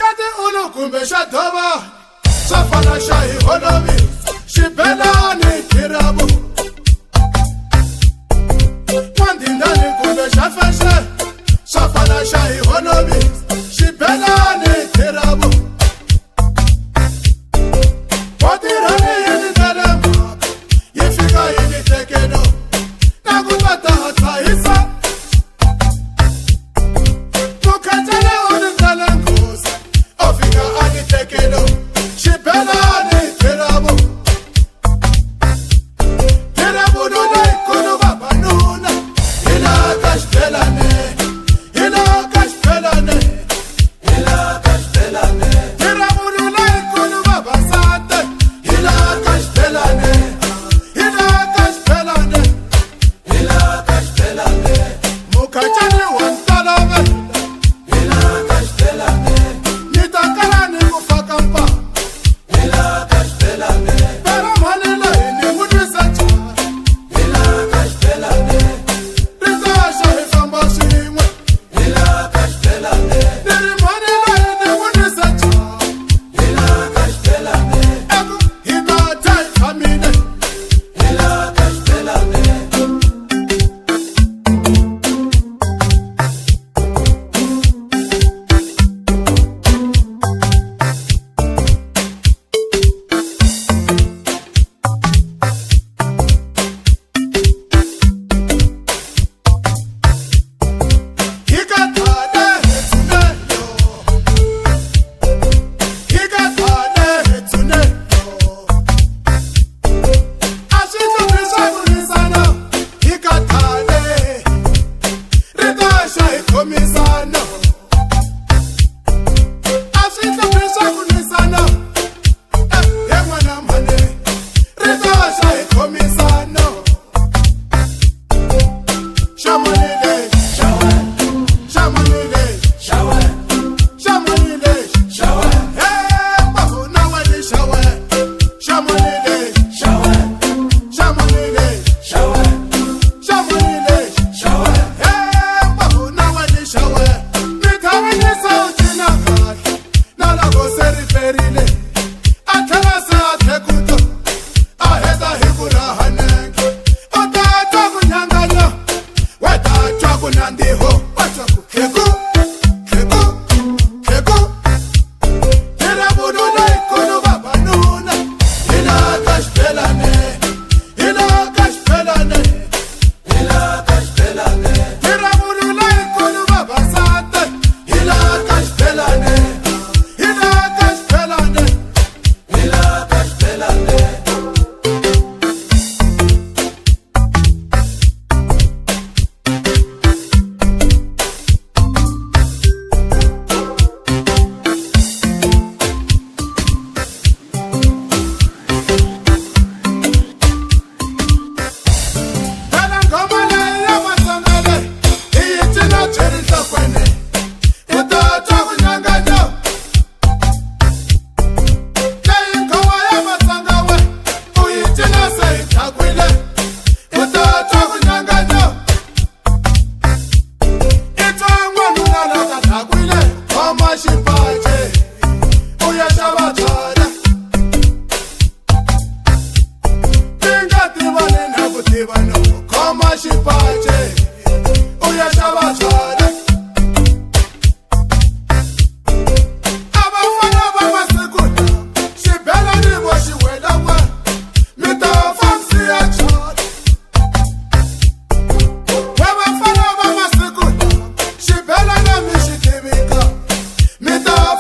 Shadi uno kumbe shadova Safana shahi honomi Shibelani kirabu Mandindani kumbe shafashe Safana shahi honomi Shibelani kirabu Wadirani yini telema Yifika yini tekeno Nakubata hata hisa Mukatele uni talengoza Ofika ani tekeno Shibelani kirabu Kirabu nuna ikono baba nuna Ila kashbelane Ila kashbelane Ila kashbelane Kirabu nuna ikono baba sate Ila kashbelane Ila kashbelane Ila kashbelane Mukatele wantalave Ila kashbelane Nitakala ni mufakampa Ila kashbelane Pero manila ini mudrisacha Ila kashbelane Rita shahi fambashimwe Ila kashbelane Niri manila ini mudrisacha Ila kashbelane Ego hita tai famine Ila kashbelane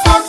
Fox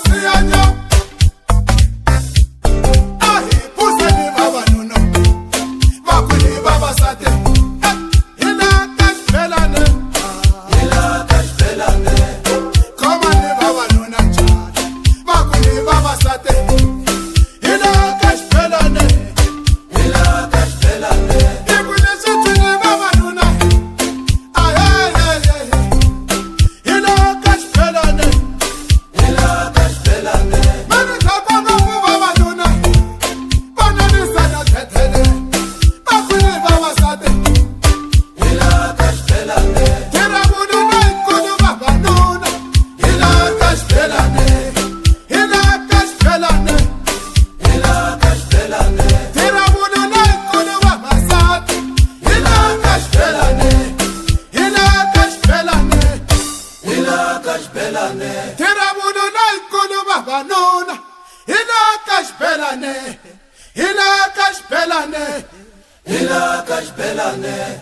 vavanuna hilaka xibelane hilaka xibelane hilaka xibelane